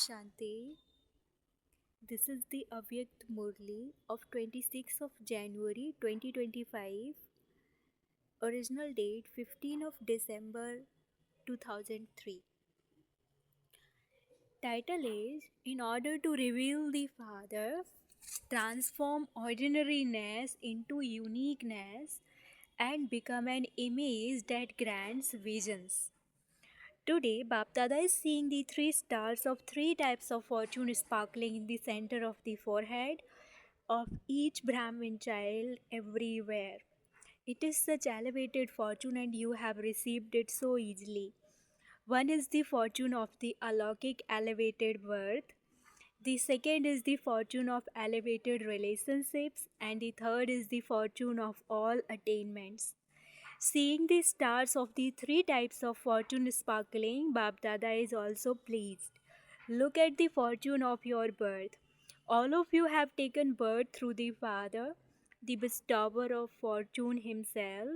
Shanti. This is the Avyakt Murli of 26th of January 2025. Original date 15th of December 2003. Title is In order to reveal the Father, transform ordinariness into uniqueness and become an image that grants visions. Today, Bapdada is seeing the three stars of three types of fortune sparkling in the center of the forehead of each Brahmin child everywhere. It is such elevated fortune, and you have received it so easily. One is the fortune of the alaukic elevated birth. The second is the fortune of elevated relationships, and the third is the fortune of all attainments. Seeing the stars of the three types of fortune sparkling, Bapdada is also pleased. Look at the fortune of your birth. All of you have taken birth through the Father, the bestower of fortune himself.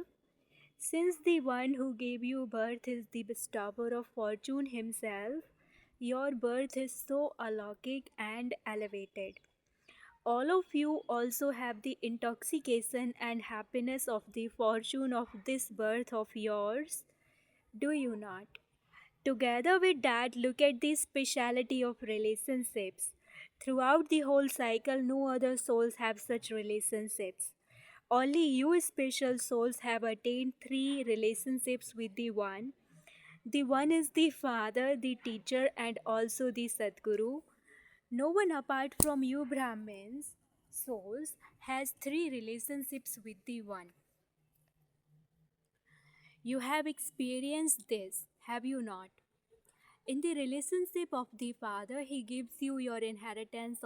Since the one who gave you birth is the bestower of fortune himself, your birth is so alaukic and elevated. All of you also have the intoxication and happiness of the fortune of this birth of yours, do you not? Together with that, look at the speciality of relationships. Throughout the whole cycle, no other souls have such relationships. Only you special souls have attained three relationships with the One. The One is the Father, the Teacher, and also the Sadguru. No one apart from you Brahmins, souls, has three relationships with the One. You have experienced this, have you not? In the relationship of the Father, He gives you your inheritance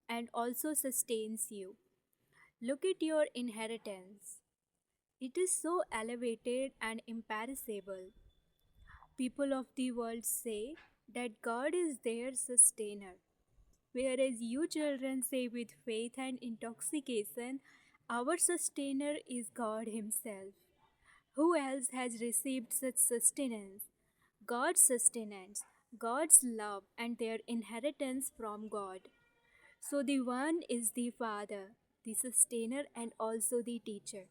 and also sustains you. Look at your inheritance. It is so elevated and imperishable. People of the world say that God is their sustainer, whereas you children say with faith and intoxication, our sustainer is God Himself. Who else has received such sustenance? God's sustenance, God's love, and their inheritance from God. So the One is the Father, the sustainer, and also the teacher.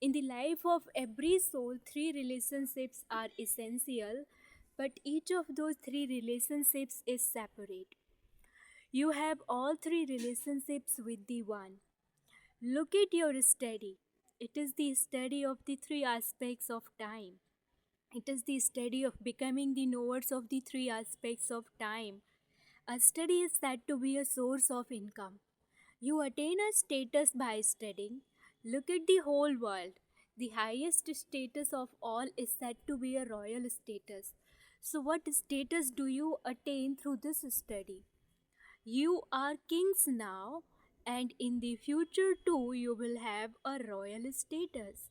In the life of every soul, three relationships are essential, but each of those three relationships is separate. You have all three relationships with the One. Look at your study. It is the study of the three aspects of time. It is the study of becoming the knowers of the three aspects of time. A study is said to be a source of income. You attain a status by studying. Look at the whole world. The highest status of all is said to be a royal status. So, what status do you attain through this study? You are kings now, and in the future too, you will have a royal status.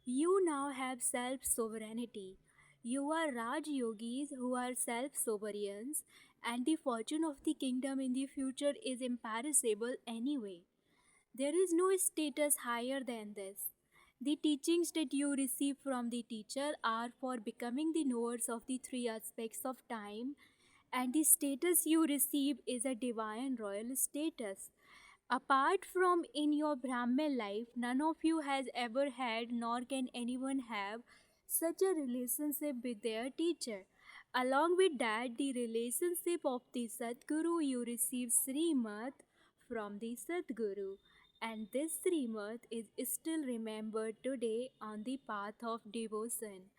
You now have self sovereignty. You are Raj Yogis who are self sovereigns, and the fortune of the kingdom in the future is imperishable anyway. There is no status higher than this. The teachings that you receive from the teacher are for becoming the knowers of the three aspects of time, and the status you receive is a divine royal status. Apart from in your Brahmin life, none of you has ever had, nor can anyone have, such a relationship with their teacher. Along with that, the relationship of the Sadguru, you receive Srimad from the Sadguru, and this Srimad is still remembered today on the path of devotion.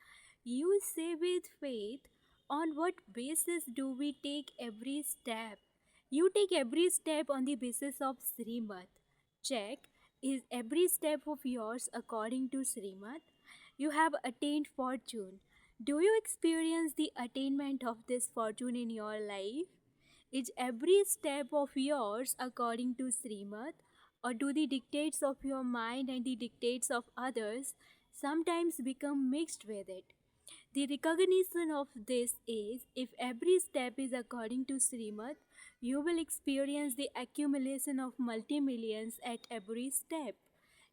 You say with faith, on what basis do we take every step? You take every step on the basis of Srimad. Check, is every step of yours according to Srimad? You have attained fortune. Do you experience the attainment of this fortune in your life? Is every step of yours according to Srimad? Or do the dictates of your mind and the dictates of others sometimes become mixed with it? The recognition of this is if every step is according to Srimad, you will experience the accumulation of multi-millions at every step.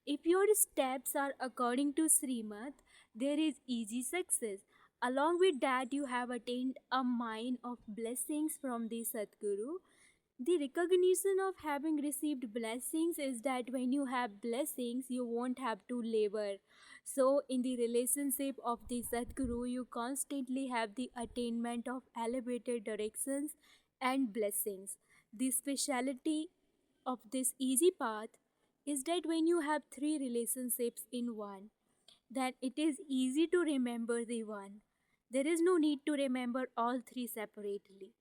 If your steps are according to Srimad, there is easy success. Along with that, you have attained a mine of blessings from the Sadguru. The recognition of having received blessings is that when you have blessings, you won't have to labor. So, in the relationship of the Sadguru, you constantly have the attainment of elevated directions and blessings. The speciality of this easy path is that when you have three relationships in one, then it is easy to remember the one. There is no need to remember all three separately.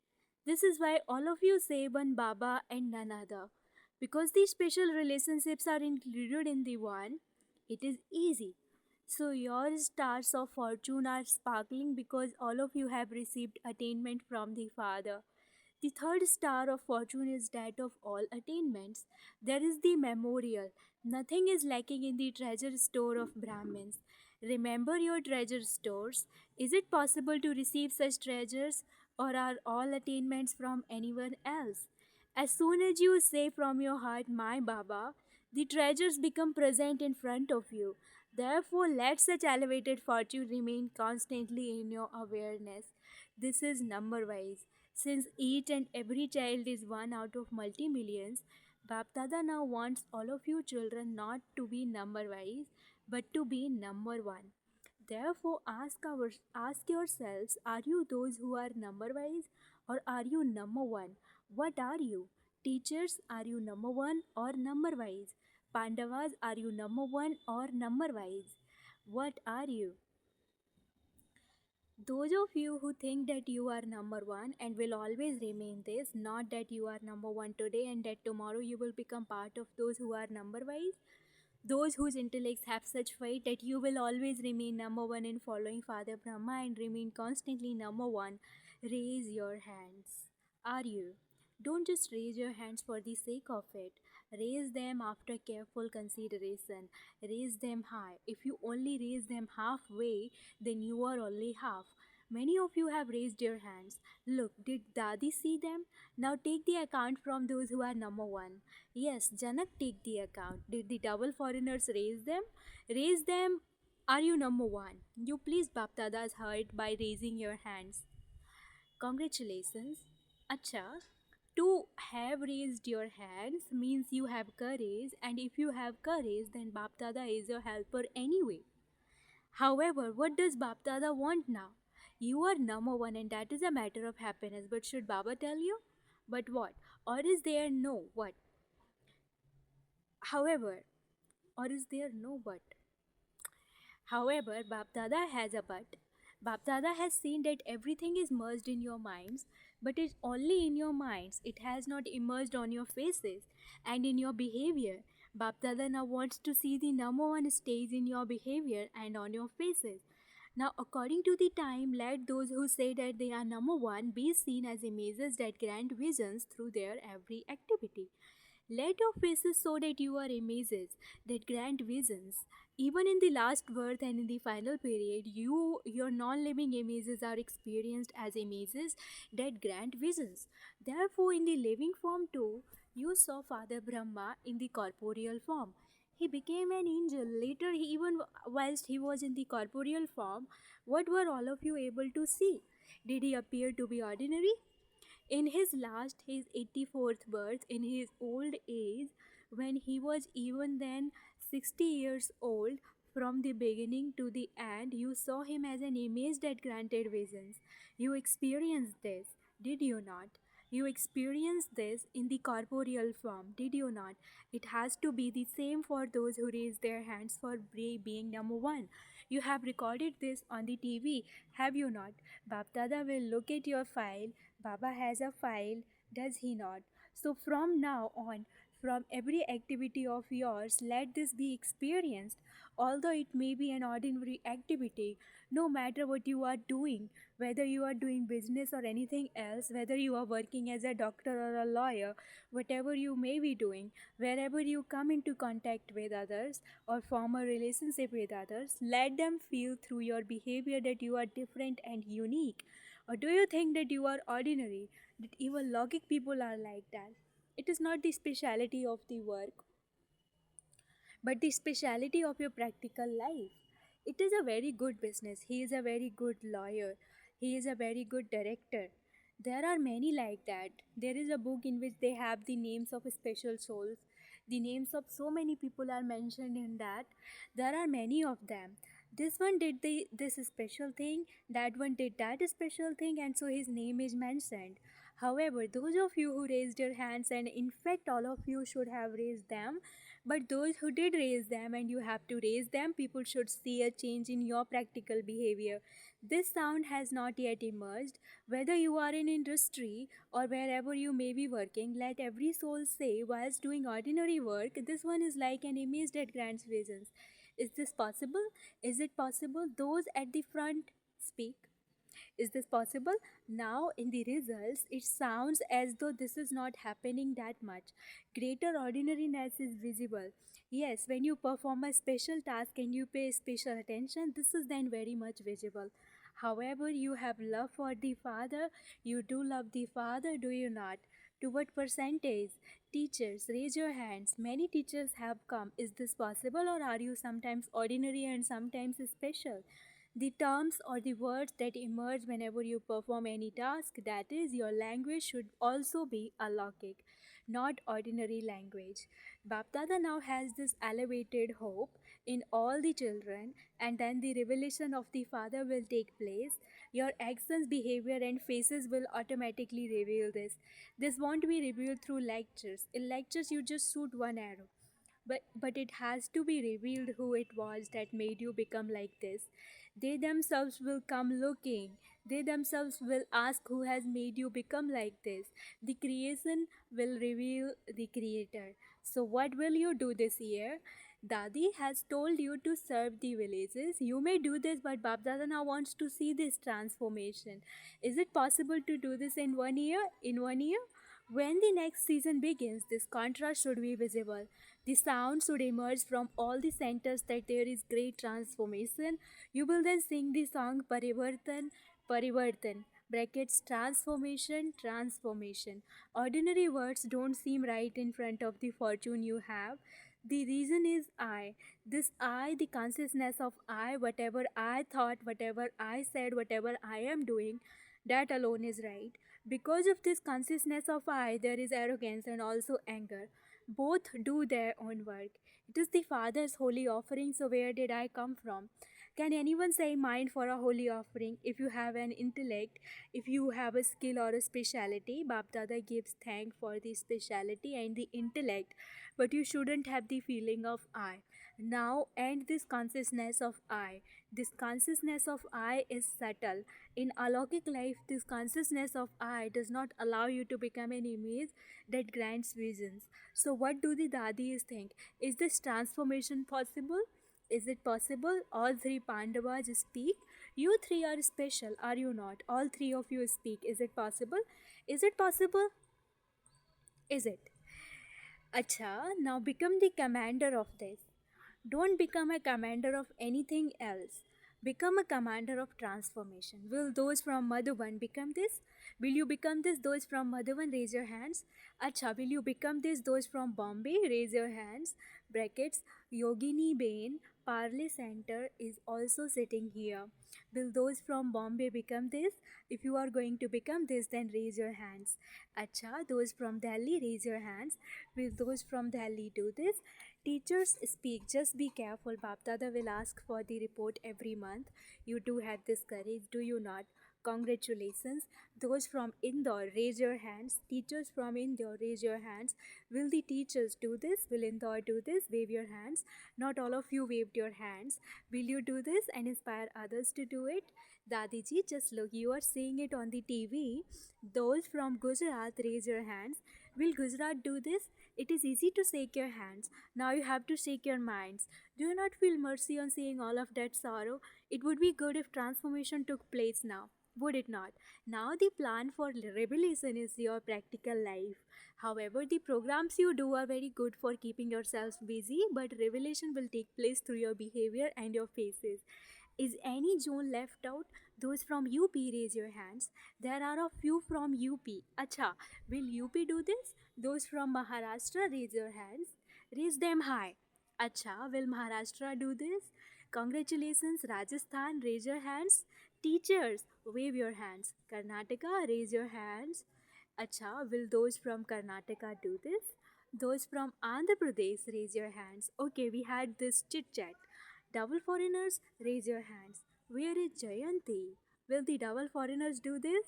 This is why all of you say one Baba and none other. Because these special relationships are included in the one, it is easy. So your stars of fortune are sparkling because all of you have received attainment from the Father. The third star of fortune is that of all attainments. There is the memorial. Nothing is lacking in the treasure store of Brahmins. Remember your treasure stores. Is it possible to receive such treasures, or are all attainments from anyone else? As soon as you say from your heart, My Baba, the treasures become present in front of you. Therefore, let such elevated fortune remain constantly in your awareness. This is number wise. Since each and every child is one out of multi millions, Bapdada now wants all of you children not to be number wise but to be number one. Therefore, ask yourselves, are you those who are number wise or are you number one? What are you? Teachers, are you number one or number wise? Pandavas, are you number one or number wise? What are you? Those of you who think that you are number one and will always remain this, not that you are number one today and that tomorrow you will become part of those who are number wise, those whose intellects have such fight that you will always remain number one in following Father Brahma and remain constantly number one, raise your hands. Are you? Don't just raise your hands for the sake of it. Raise them after careful consideration. Raise them high. If you only raise them halfway, then you are only half. Many of you have raised your hands. Look, did Dadi see them? Now take the account from those who are number one. Yes, Janak, take the account. Did the double foreigners raise them? Raise them. Are you number one? You please Baptada's heart by raising your hands. Congratulations. Acha, to have raised your hands means you have courage, and if you have courage, then Baptada is your helper anyway. However, what does Baptada want now? You are number one, and that is a matter of happiness. But should Baba tell you? But what? Or is there no what? However, or is there no but? However, Bapdada has a but. Bapdada has seen that everything is merged in your minds, but it's only in your minds. It has not emerged on your faces and in your behavior. Bapdada now wants to see the number one stage in your behavior and on your faces. Now, according to the time, let those who say that they are number one be seen as images that grant visions through their every activity. Let your faces show that you are images that grant visions. Even in the last birth and in the final period, your non-living images are experienced as images that grant visions. Therefore, in the living form too, you saw Father Brahma in the corporeal form. He became an angel. Later, even whilst he was in the corporeal form, what were all of you able to see? Did he appear to be ordinary? In his 84th birth, in his old age, when he was even then 60 years old, from the beginning to the end, you saw him as an image that granted visions. You experienced this, did you not? You experienced this in the corporeal form, did you not? It has to be the same for those who raise their hands for being number one. You have recorded this on the TV, have you not? Bapdada will look at your file. Baba has a file, does he not? So from now on, from every activity of yours, let this be experienced. Although it may be an ordinary activity, no matter what you are doing, whether you are doing business or anything else, whether you are working as a doctor or a lawyer, whatever you may be doing, wherever you come into contact with others or form a relationship with others, let them feel through your behavior that you are different and unique. Or do you think that you are ordinary, that even logic people are like that? It is not the speciality of the work, but the speciality of your practical life. It is a very good business. He is a very good lawyer. He is a very good director. There are many like that. There is a book in which they have the names of special souls. The names of so many people are mentioned in that. There are many of them. This one did this special thing, that one did that special thing, and so his name is mentioned. However, those of you who raised your hands, and in fact, all of you should have raised them, but those who did raise them and you have to raise them, people should see a change in your practical behavior. This sound has not yet emerged. Whether you are in industry or wherever you may be working, let every soul say, whilst doing ordinary work, this one is like an image that grants visions. Is this possible? Is it possible? Those at the front speak. Is this possible? Now, in the results, it sounds as though this is not happening that much. Greater ordinariness is visible. Yes, when you perform a special task and you pay special attention, this is then very much visible. However, you have love for the Father, you do love the Father, do you not? To what percentage? Teachers, raise your hands. Many teachers have come. Is this possible, or are you sometimes ordinary and sometimes special? The terms or the words that emerge whenever you perform any task, that is, your language should also be alaukic, not ordinary language. Bapdada now has this elevated hope in all the children, and then the revelation of the Father will take place. Your actions, behavior, and faces will automatically reveal this. This won't be revealed through lectures. In lectures, you just shoot one arrow, but it has to be revealed who it was that made you become like this. They themselves will come looking. They themselves will ask who has made you become like this. The creation will reveal the creator. So what will you do this year? Dadi has told you to serve the villages. You may do this, but Bab Dada now wants to see this transformation. Is it possible to do this in 1 year? In 1 year? When the next season begins, this contrast should be visible. The sound should emerge from all the centers that there is great transformation. You will then sing the song Parivartan, Parivartan. Brackets transformation, transformation. Ordinary words don't seem right in front of the fortune you have. The reason is I. This I, the consciousness of I, whatever I thought, whatever I said, whatever I am doing, that alone is right. Because of this consciousness of I, there is arrogance and also anger. Both do their own work. It is the Father's holy offering, so where did I come from? Can anyone say mind for a holy offering? If you have an intellect, if you have a skill or a speciality, Bap Dada gives thank for the speciality and the intellect, but you shouldn't have the feeling of I. Now, and this consciousness of I. This consciousness of I is subtle. In alaukic life, this consciousness of I does not allow you to become an image that grants visions. So, what do the Dadis think? Is this transformation possible? Is it possible? All three Pandavas speak. You three are special, are you not? All three of you speak. Is it possible? Is it possible? Is it? Acha, now become the commander of this. Don't become a commander of anything else. Become a commander of transformation. Will those from Madhuban become this? Will you become this? Those from Madhuban, raise your hands. Acha, will you become this? Those from Bombay, raise your hands. Brackets, Yogini Bain, Parley Center is also sitting here. Will those from Bombay become this? If you are going to become this, then raise your hands. Acha, those from Delhi, raise your hands. Will those from Delhi do this? Teachers speak, just be careful. Bapdada will ask for the report every month. You do have this courage, do you not? Congratulations. Those from Indore, raise your hands. Teachers from Indore, raise your hands. Will the teachers do this? Will Indore do this? Wave your hands. Not all of you waved your hands. Will you do this and inspire others to do it? Dadiji, just look, you are seeing it on the TV. Those from Gujarat, raise your hands. Will Gujarat do this? It is easy to shake your hands. Now you have to shake your minds. Do you not feel mercy on seeing all of that sorrow? It would be good if transformation took place now. Would it not? Now the plan for revelation is your practical life. However, the programs you do are very good for keeping yourselves busy, but revelation will take place through your behavior and your faces. Is any zone left out? Those from UP, raise your hands. There are a few from UP. Acha, will UP do this? Those from Maharashtra, raise your hands. Raise them high. Acha, will Maharashtra do this? Congratulations, Rajasthan, raise your hands. Teachers, wave your hands. Karnataka, raise your hands. Acha, will those from Karnataka do this? Those from Andhra Pradesh, raise your hands. Okay, we had this chit chat. Double foreigners, raise your hands. Where is Jayanti? Will the double foreigners do this?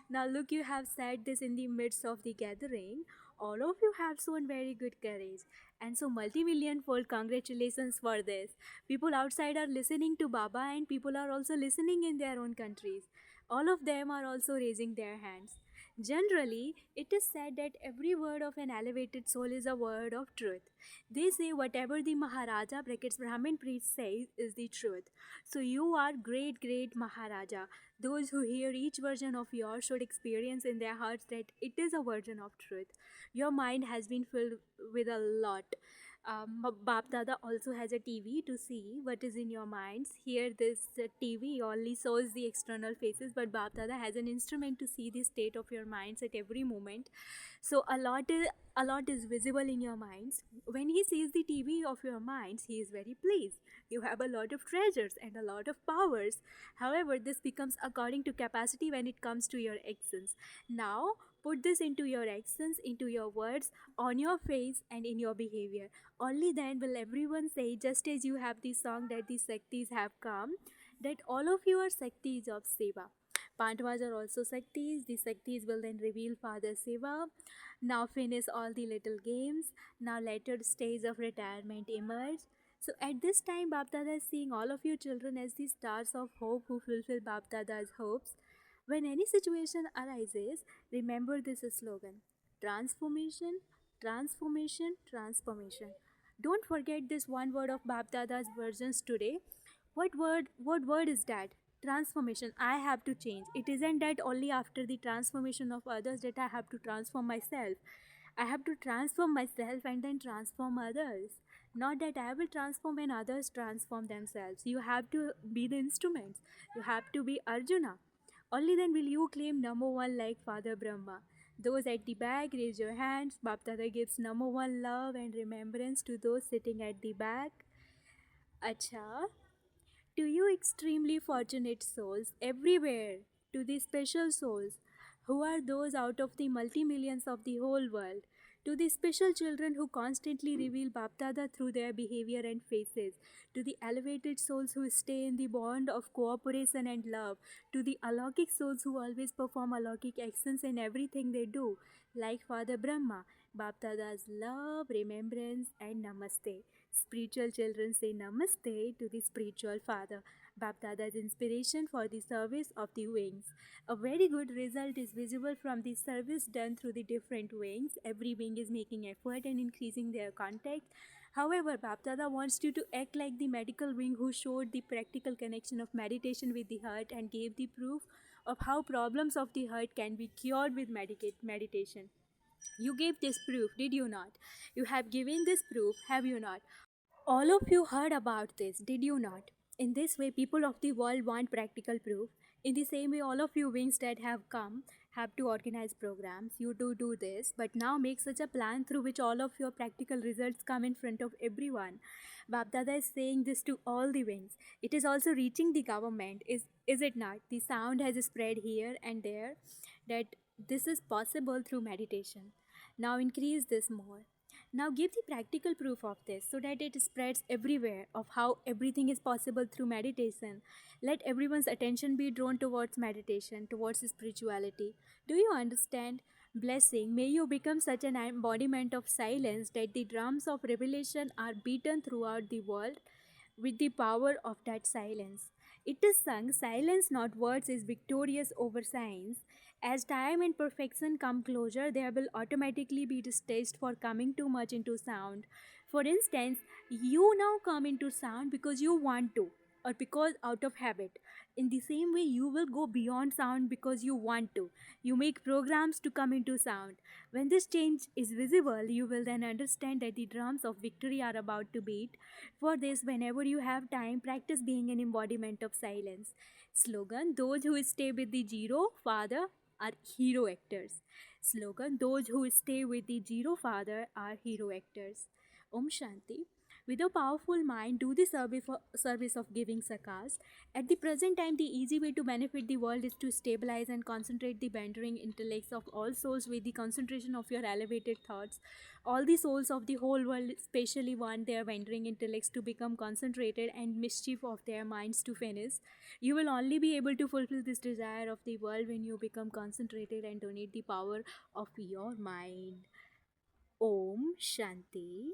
Now, look, you have said this in the midst of the gathering. All of you have shown very good courage. And so, multi million fold congratulations for this. People outside are listening to Baba, and people are also listening in their own countries. All of them are also raising their hands. Generally, it is said that every word of an elevated soul is a word of truth. They say whatever the Maharaja brackets Brahmin priest says is the truth. So you are great, great Maharaja. Those who hear each version of yours should experience in their hearts that it is a version of truth. Your mind has been filled with a lot. Bap Dada also has a TV to see what is in your minds. Here, this TV only shows the external faces, but Bap Dada has an instrument to see the state of your minds at every moment. So a lot is visible in your minds. When he sees the TV of your minds, he is very pleased. You have a lot of treasures and a lot of powers. However, this becomes according to capacity when it comes to your actions. Now, put this into your actions, into your words, on your face, and in your behavior. Only then will everyone say, just as you have the song that the Shaktis have come, that all of you are Shaktis of Seva. Pandavas are also Shaktis. The Shaktis will then reveal Father Shiva. Now finish all the little games. Now later stage of retirement emerge. So at this time, Bapdada is seeing all of you children as the stars of hope who fulfill Bapdada's hopes. When any situation arises, remember this slogan: transformation, transformation, transformation. Don't forget this one word of Bapdada's versions today. What word is that? Transformation. I have to change. It isn't that only after the transformation of others that I have to transform myself. I have to transform myself and then transform others. Not that I will transform when others transform themselves. You have to be the instruments. You have to be Arjuna. Only then will you claim number one like Father Brahma. Those at the back, raise your hands. Bapdada gives number one love and remembrance to those sitting at the back. Acha. To you extremely fortunate souls everywhere, to the special souls, who are those out of the multi-millions of the whole world, to the special children who constantly reveal Bapdada through their behavior and faces, to the elevated souls who stay in the bond of cooperation and love, to the alaukic souls who always perform alaukic actions in everything they do, like Father Brahma, Bapdada's love, remembrance, and namaste. Spiritual children say namaste to the spiritual father. Bapdada's inspiration for the service of the wings. A very good result is visible from the service done through the different wings. Every wing is making effort and increasing their contact. However, Bapdada wants you to act like the medical wing who showed the practical connection of meditation with the heart and gave the proof of how problems of the heart can be cured with meditation. You gave this proof, did you not? You have given this proof, have you not? All of you heard about this, did you not? In this way, people of the world want practical proof. In the same way, all of you wings that have come have to organize programs. You do this, but now make such a plan through which all of your practical results come in front of everyone. Babdada is saying this to all the wings. It is also reaching the government, is it not? The sound has spread here and there that this is possible through meditation. Now increase this more. Now give the practical proof of this so that it spreads everywhere of how everything is possible through meditation. Let everyone's attention be drawn towards meditation, towards spirituality. Do you understand? Blessing, may you become such an embodiment of silence that the drums of revelation are beaten throughout the world with the power of that silence. It is sung, silence, not words, is victorious over science. As time and perfection come closer, there will automatically be distaste for coming too much into sound. For instance, you now come into sound because you want to, or because out of habit. In the same way, you will go beyond sound because you want to. You make programs to come into sound. When this change is visible, you will then understand that the drums of victory are about to beat. For this, whenever you have time, practice being an embodiment of silence. Slogan: those who stay with the zero father are hero actors. Slogan: those who stay with the zero father are hero actors. Om Shanti. With a powerful mind, do the service of giving sakas. At the present time, the easy way to benefit the world is to stabilize and concentrate the bantering intellects of all souls with the concentration of your elevated thoughts. All the souls of the whole world especially want their wandering intellects to become concentrated and mischief of their minds to finish. You will only be able to fulfill this desire of the world when you become concentrated and donate the power of your mind. Om Shanti.